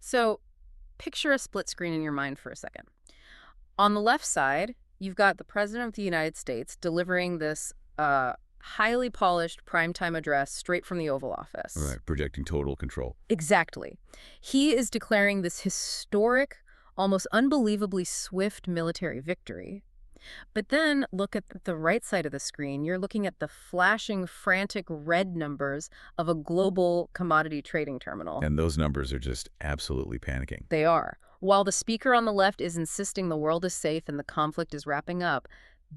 So picture a split screen in your mind for a second. On the left side, you've got the President of the United States delivering this highly polished primetime address straight from the Oval Office. Right, projecting total control. Exactly. He is declaring this historic, almost unbelievably swift military victory. But then look at the right side of the screen. You're looking at the flashing, frantic red numbers of a global commodity trading terminal. And those numbers are just absolutely panicking. They are. While the speaker on the left is insisting the world is safe and the conflict is wrapping up,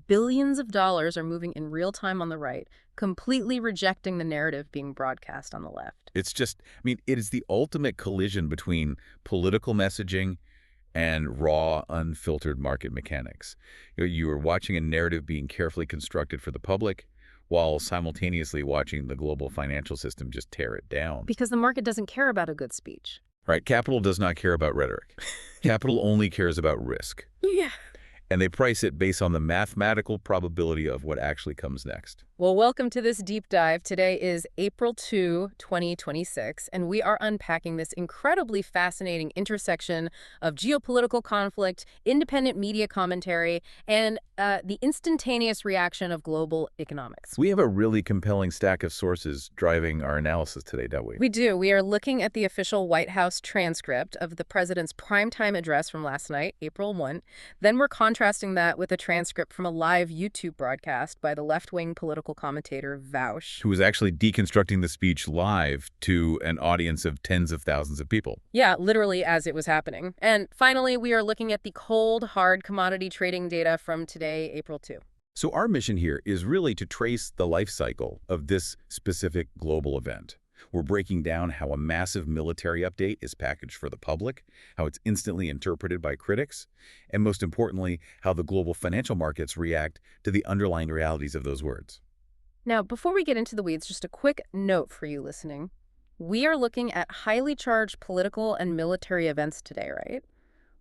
billions of dollars are moving in real time on the right, completely rejecting the narrative being broadcast on the left. It's just, I mean, it is the ultimate collision between political messaging and raw, unfiltered market mechanics. You are watching a narrative being carefully constructed for the public while simultaneously watching the global financial system just tear it down. Because the market doesn't care about a good speech. Right? Capital does not care about rhetoric. Capital only cares about risk. Yeah. And they price it based on the mathematical probability of what actually comes next. Well, welcome to this deep dive. Today is April 2, 2026, and we are unpacking this incredibly fascinating intersection of geopolitical conflict, independent media commentary, and the instantaneous reaction of global economics. We have a really compelling stack of sources driving our analysis today, don't we? We do. We are looking at the official White House transcript of the president's primetime address from last night, April 1. Then we're contrasting that with a transcript from a live YouTube broadcast by the left-wing political commentator Vaush, Who was actually deconstructing the speech live to an audience of tens of thousands of people. Yeah, literally as it was happening. And finally, we are looking at the cold, hard commodity trading data from today, April 2. So our mission here is really to trace the life cycle of this specific global event. We're breaking down how a massive military update is packaged for the public, how it's instantly interpreted by critics, and most importantly, how the global financial markets react to the underlying realities of those words. Now, before we get into the weeds, just a quick note for you listening. We are looking at highly charged political and military events today, right?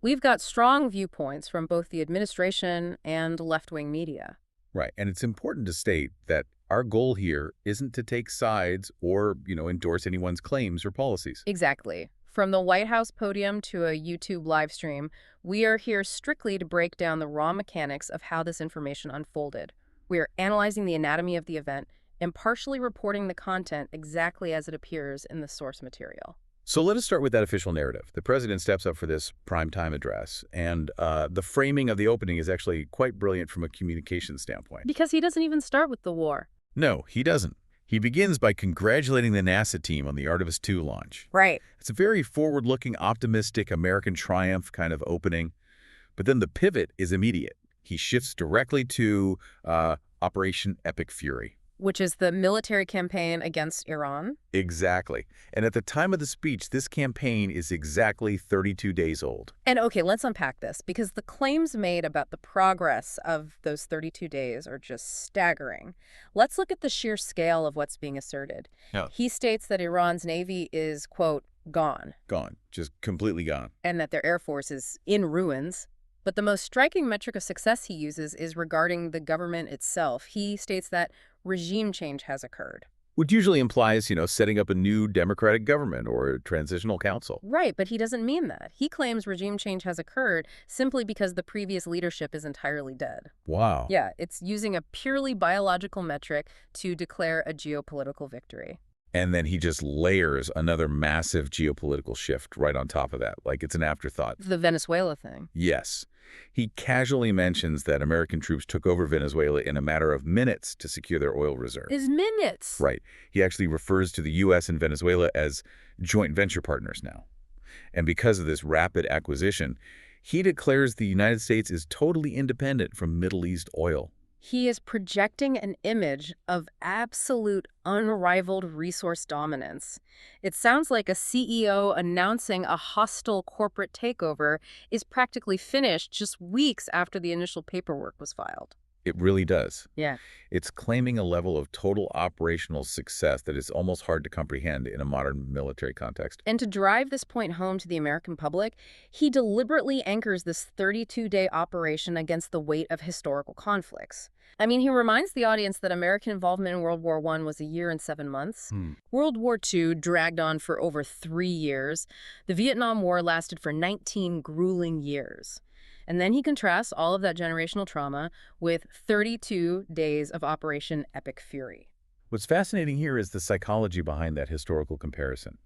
We've got strong viewpoints from both the administration and left-wing media. Right, and it's important to state that our goal here isn't to take sides or, endorse anyone's claims or policies. Exactly. From the White House podium to a YouTube live stream, we are here strictly to break down the raw mechanics of how this information unfolded. We are analyzing the anatomy of the event and partially reporting the content exactly as it appears in the source material. So let us start with that official narrative. The president steps up for this primetime address, and the framing of the opening is actually quite brilliant from a communication standpoint. Because he doesn't even start with the war. No, he doesn't. He begins by congratulating the NASA team on the Artemis II launch. Right. It's a very forward-looking, optimistic American triumph kind of opening, but then the pivot is immediate. He shifts directly to Operation Epic Fury. Which is the military campaign against Iran. Exactly. And at the time of the speech, this campaign is exactly 32 days old. And okay, let's unpack this, because the claims made about the progress of those 32 days are just staggering. Let's look at the sheer scale of what's being asserted. Yeah. He states that Iran's navy is, quote, gone. Gone. Just completely gone. And that their air force is in ruins. But the most striking metric of success he uses is regarding the government itself. He states that regime change has occurred. Which usually implies, setting up a new democratic government or a transitional council. Right, but he doesn't mean that. He claims regime change has occurred simply because the previous leadership is entirely dead. Wow. Yeah, it's using a purely biological metric to declare a geopolitical victory. And then he just layers another massive geopolitical shift right on top of that, like it's an afterthought. The Venezuela thing. Yes. He casually mentions that American troops took over Venezuela in a matter of minutes to secure their oil reserve. Is minutes. Right. He actually refers to the U.S. and Venezuela as joint venture partners now. And because of this rapid acquisition, he declares the United States is totally independent from Middle East oil. He is projecting an image of absolute unrivaled resource dominance. It sounds like a CEO announcing a hostile corporate takeover is practically finished just weeks after the initial paperwork was filed. It really does. Yeah. It's claiming a level of total operational success that is almost hard to comprehend in a modern military context. And to drive this point home to the American public, he deliberately anchors this 32-day operation against the weight of historical conflicts. I mean, he reminds the audience that American involvement in World War I was a year and 7 months. Hmm. World War II dragged on for over 3 years. The Vietnam War lasted for 19 grueling years. And then he contrasts all of that generational trauma with 32 days of Operation Epic Fury. What's fascinating here is the psychology behind that historical comparison.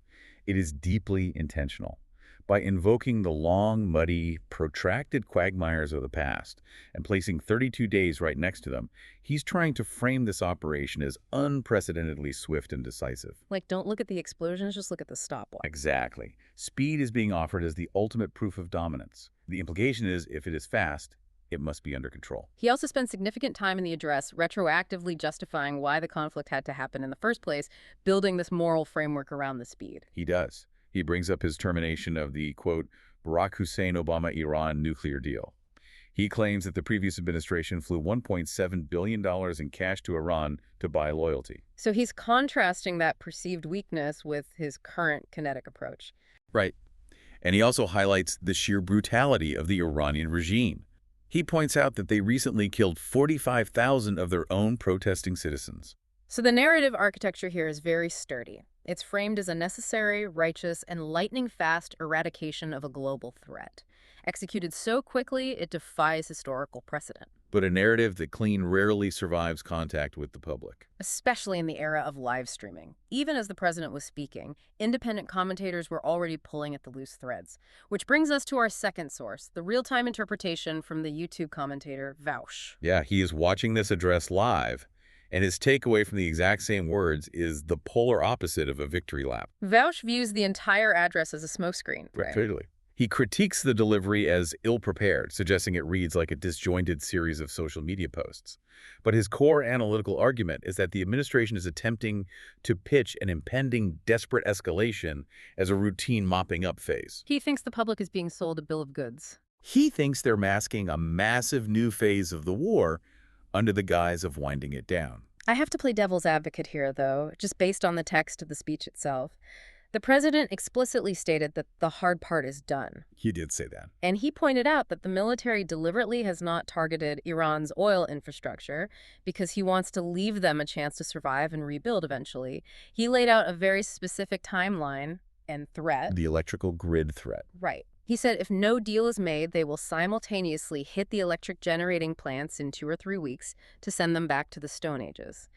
It is deeply intentional. By invoking the long, muddy, protracted quagmires of the past and placing 32 days right next to them, he's trying to frame this operation as unprecedentedly swift and decisive. Like, don't look at the explosions, just look at the stopwatch. Exactly. Speed is being offered as the ultimate proof of dominance. The implication is, if it is fast, it must be under control. He also spends significant time in the address retroactively justifying why the conflict had to happen in the first place, building this moral framework around the speed. He does. He brings up his termination of the, quote, Barack Hussein Obama-Iran nuclear deal. He claims that the previous administration flew $1.7 billion in cash to Iran to buy loyalty. So he's contrasting that perceived weakness with his current kinetic approach. Right. And he also highlights the sheer brutality of the Iranian regime. He points out that they recently killed 45,000 of their own protesting citizens. So the narrative architecture here is very sturdy. It's framed as a necessary, righteous, and lightning-fast eradication of a global threat. Executed so quickly, it defies historical precedent. But a narrative that clean rarely survives contact with the public. Especially in the era of live streaming. Even as the president was speaking, independent commentators were already pulling at the loose threads. Which brings us to our second source, the real-time interpretation from the YouTube commentator Vaush. Yeah, he is watching this address live, and his takeaway from the exact same words is the polar opposite of a victory lap. Vaush views the entire address as a smokescreen. Totally. He critiques the delivery as ill-prepared, suggesting it reads like a disjointed series of social media posts. But his core analytical argument is that the administration is attempting to pitch an impending desperate escalation as a routine mopping-up phase. He thinks the public is being sold a bill of goods. He thinks they're masking a massive new phase of the war under the guise of winding it down. I have to play devil's advocate here, though, just based on the text of the speech itself. The president explicitly stated that the hard part is done. He did say that. And he pointed out that the military deliberately has not targeted Iran's oil infrastructure because he wants to leave them a chance to survive and rebuild eventually. He laid out a very specific timeline and threat. The electrical grid threat. Right. He said if no deal is made, they will simultaneously hit the electric generating plants in 2 or 3 weeks to send them back to the Stone Ages.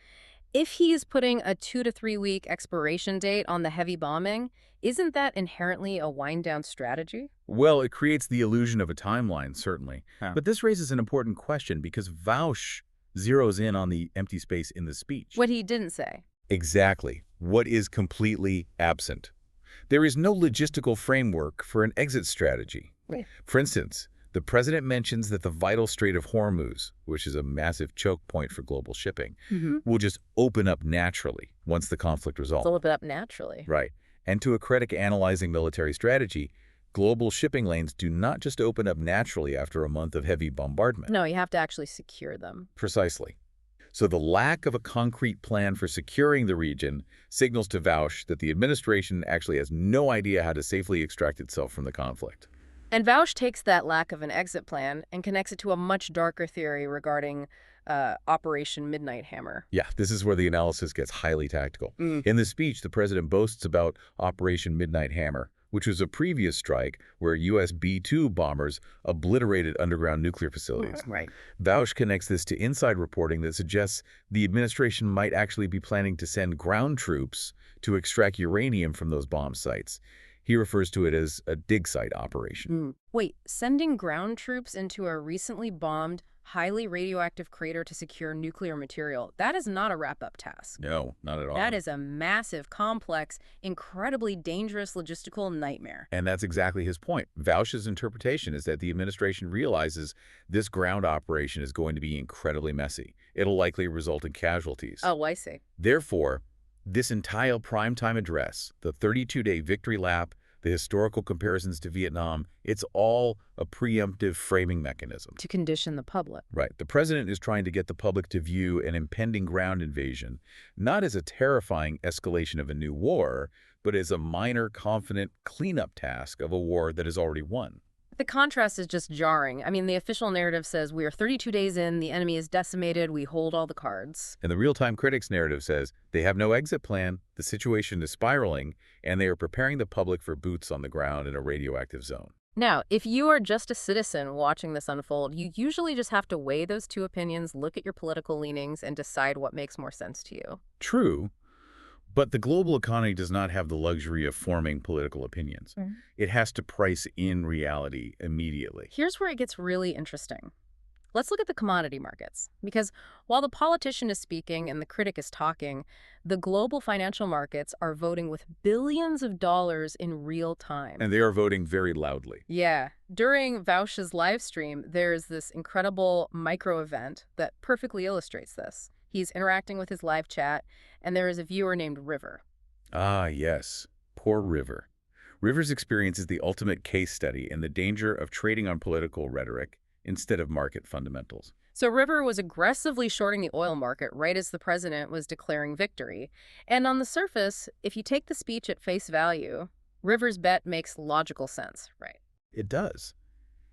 If he is putting a 2 to 3 week expiration date on the heavy bombing, isn't that inherently a wind-down strategy? Well, it creates the illusion of a timeline, certainly. Huh. But this raises an important question because Vaush zeroes in on the empty space in the speech. What he didn't say. Exactly. What is completely absent? There is no logistical framework for an exit strategy. Right. For instance, the president mentions that the vital Strait of Hormuz, which is a massive choke point for global shipping, will just open up naturally once the conflict resolves. It's open up naturally. Right. And to a critic analyzing military strategy, global shipping lanes do not just open up naturally after a month of heavy bombardment. No, you have to actually secure them. Precisely. So the lack of a concrete plan for securing the region signals to Vaush that the administration actually has no idea how to safely extract itself from the conflict. And Vaush takes that lack of an exit plan and connects it to a much darker theory regarding Operation Midnight Hammer. Yeah, this is where the analysis gets highly tactical. In the speech, the president boasts about Operation Midnight Hammer, which was a previous strike where U.S. B-2 bombers obliterated underground nuclear facilities. Right. Vaush connects this to inside reporting that suggests the administration might actually be planning to send ground troops to extract uranium from those bomb sites. He refers to it as a dig site operation. Wait, sending ground troops into a recently bombed, highly radioactive crater to secure nuclear material, that is not a wrap-up task. No, not at all. That is a massive, complex, incredibly dangerous logistical nightmare. And that's exactly his point. Vaush's interpretation is that the administration realizes this ground operation is going to be incredibly messy. It'll likely result in casualties. Oh, I see. Therefore, this entire primetime address, the 32-day victory lap, The historical comparisons to Vietnam, it's all a preemptive framing mechanism. To condition the public. Right. The president is trying to get the public to view an impending ground invasion not as a terrifying escalation of a new war, but as a minor, confident cleanup task of a war that is already won. The contrast is just jarring. I mean, the official narrative says we are 32 days in, the enemy is decimated, we hold all the cards. And the real-time critics narrative says they have no exit plan, the situation is spiraling, and they are preparing the public for boots on the ground in a radioactive zone. Now, if you are just a citizen watching this unfold, you usually just have to weigh those two opinions, look at your political leanings, and decide what makes more sense to you. True, but the global economy does not have the luxury of forming political opinions. It has to price in reality immediately. Here's where it gets really interesting. Let's look at the commodity markets, because while the politician is speaking and the critic is talking, the global financial markets are voting with billions of dollars in real time. And they are voting very loudly. Yeah. During Vaush's live stream, there's this incredible micro event that perfectly illustrates this. He's interacting with his live chat, and there is a viewer named River. Ah, yes. Poor River. River's experience is the ultimate case study in the danger of trading on political rhetoric instead of market fundamentals. So River was aggressively shorting the oil market right as the president was declaring victory. And on the surface, if you take the speech at face value, River's bet makes logical sense, right? It does.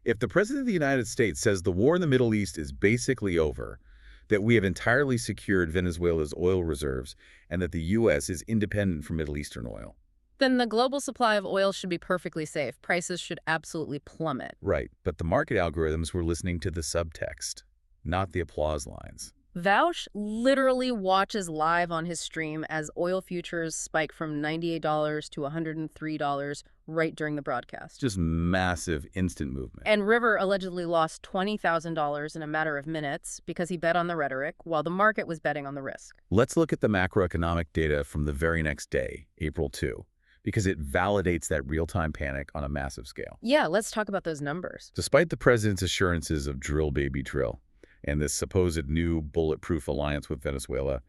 If the president of the United States says the war in the Middle East is basically over, that we have entirely secured Venezuela's oil reserves, and that the U.S. is independent from Middle Eastern oil, then the global supply of oil should be perfectly safe. Prices should absolutely plummet. right, but the market algorithms were listening to the subtext, not the applause lines. Vaush literally watches live on his stream as oil futures spike from $98 to $103 right during the broadcast. Just massive instant movement. And River allegedly lost $20,000 in a matter of minutes because he bet on the rhetoric while the market was betting on the risk. Let's look at the macroeconomic data from the very next day, April 2, because it validates that real-time panic on a massive scale. Yeah, let's talk about those numbers. Despite the president's assurances of drill, baby, drill, and this supposed new bulletproof alliance with Venezuela,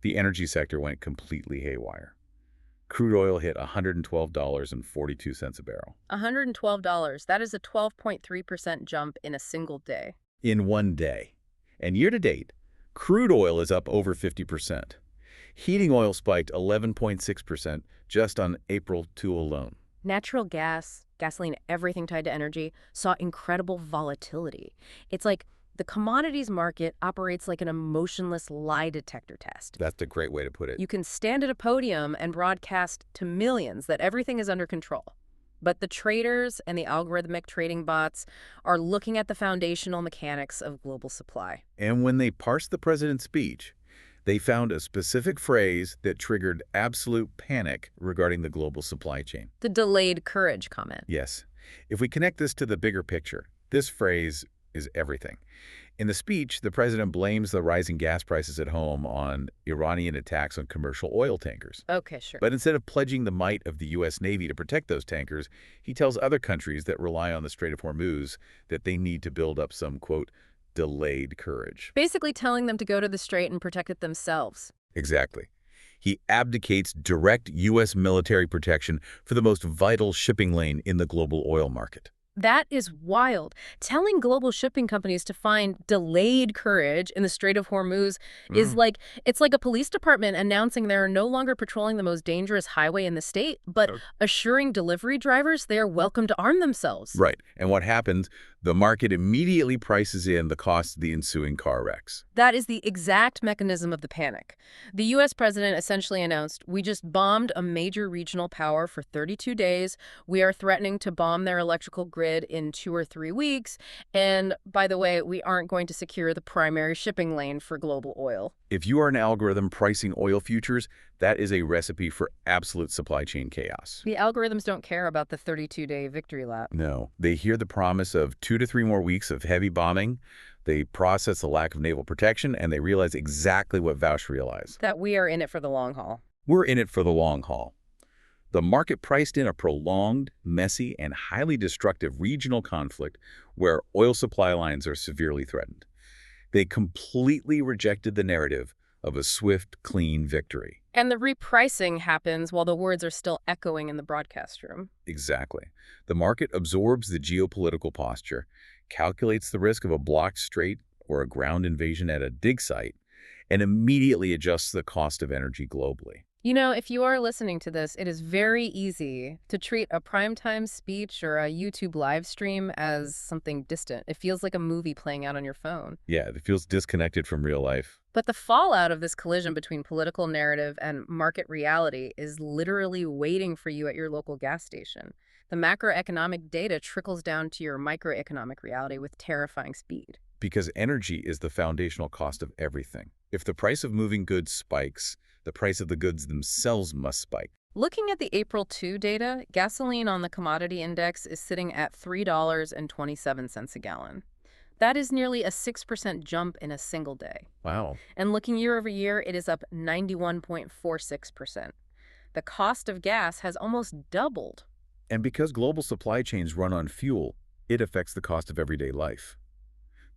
the energy sector went completely haywire. Crude oil hit $112.42 a barrel. $112. That is a 12.3% jump in a single day. In one day. And year-to-date, crude oil is up over 50%. Heating oil spiked 11.6% just on April 2 alone. Natural gas, gasoline, everything tied to energy, saw incredible volatility. It's like the commodities market operates like an emotionless lie detector test. That's a great way to put it. You can stand at a podium and broadcast to millions that everything is under control. But the traders and the algorithmic trading bots are looking at the foundational mechanics of global supply. And when they parsed the president's speech, they found a specific phrase that triggered absolute panic regarding the global supply chain. The delayed courage comment. Yes. If we connect this to the bigger picture, this phrase is everything. In the speech, the president blames the rising gas prices at home on Iranian attacks on commercial oil tankers. Okay, sure. But instead of pledging the might of the U.S. Navy to protect those tankers, he tells other countries that rely on the Strait of Hormuz that they need to build up some, quote, delayed courage. Basically telling them to go to the strait and protect it themselves. Exactly. He abdicates direct U.S. military protection for the most vital shipping lane in the global oil market. That is wild. Telling global shipping companies to find delayed courage in the Strait of Hormuz is it's like a police department announcing they're no longer patrolling the most dangerous highway in the state, but assuring delivery drivers they are welcome to arm themselves. Right. And what happens? The market immediately prices in the cost of the ensuing car wrecks. That is the exact mechanism of the panic. The U.S. president essentially announced, we just bombed a major regional power for 32 days. We are threatening to bomb their electrical grid in 2 or 3 weeks. And by the way, we aren't going to secure the primary shipping lane for global oil. If you are an algorithm pricing oil futures, that is a recipe for absolute supply chain chaos. The algorithms don't care about the 32-day victory lap. No. They hear the promise of 2 to 3 more weeks of heavy bombing. They process the lack of naval protection, and they realize exactly what Vaush realized. That we are in it for the long haul. We're in it for the long haul. The market priced in a prolonged, messy, and highly destructive regional conflict where oil supply lines are severely threatened. They completely rejected the narrative of a swift, clean victory. And the repricing happens while the words are still echoing in the broadcast room. Exactly. The market absorbs the geopolitical posture, calculates the risk of a blocked strait or a ground invasion at a dig site, and immediately adjusts the cost of energy globally. You know, if you are listening to this, it is very easy to treat a primetime speech or a YouTube live stream as something distant. It feels like a movie playing out on your phone. Yeah, it feels disconnected from real life. But the fallout of this collision between political narrative and market reality is literally waiting for you at your local gas station. The macroeconomic data trickles down to your microeconomic reality with terrifying speed. Because energy is the foundational cost of everything. If the price of moving goods spikes, the price of the goods themselves must spike. Looking at the April 2 data, gasoline on the commodity index is sitting at $3.27 a gallon. That is nearly a 6% jump in a single day. Wow. And looking year over year, it is up 91.46%. The cost of gas has almost doubled. And because global supply chains run on fuel, it affects the cost of everyday life.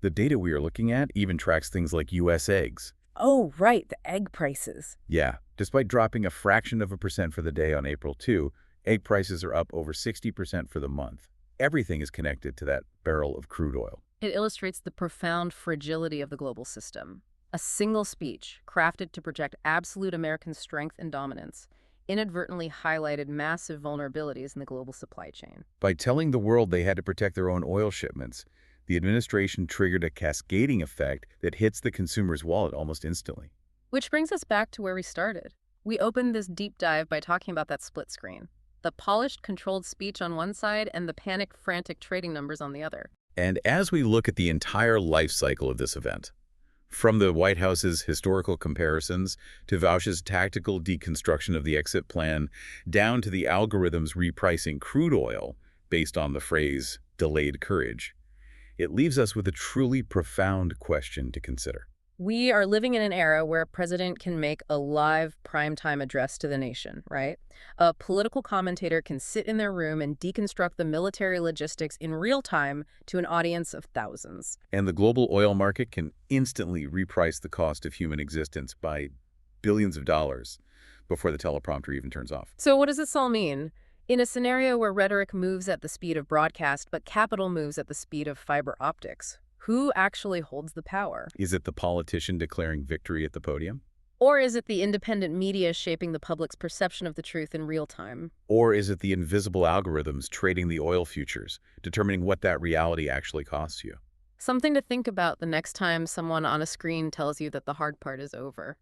The data we are looking at even tracks things like U.S. eggs. Oh, right, the egg prices. Yeah, despite dropping a fraction of a percent for the day on April 2, egg prices are up over 60% for the month. Everything is connected to that barrel of crude oil. It illustrates the profound fragility of the global system. A single speech, crafted to project absolute American strength and dominance, inadvertently highlighted massive vulnerabilities in the global supply chain. By telling the world they had to protect their own oil shipments, the administration triggered a cascading effect that hits the consumer's wallet almost instantly. Which brings us back to where we started. We opened this deep dive by talking about that split screen. The polished, controlled speech on one side and the panicked, frantic trading numbers on the other. And as we look at the entire life cycle of this event, from the White House's historical comparisons to Vaush's tactical deconstruction of the exit plan, down to the algorithms repricing crude oil based on the phrase delayed courage, it leaves us with a truly profound question to consider. We are living in an era where a president can make a live primetime address to the nation, right? A political commentator can sit in their room and deconstruct the military logistics in real time to an audience of thousands. And the global oil market can instantly reprice the cost of human existence by billions of dollars before the teleprompter even turns off. So what does this all mean? In a scenario where rhetoric moves at the speed of broadcast, but capital moves at the speed of fiber optics, who actually holds the power? Is it the politician declaring victory at the podium? Or is it the independent media shaping the public's perception of the truth in real time? Or is it the invisible algorithms trading the oil futures, determining what that reality actually costs you? Something to think about the next time someone on a screen tells you that the hard part is over.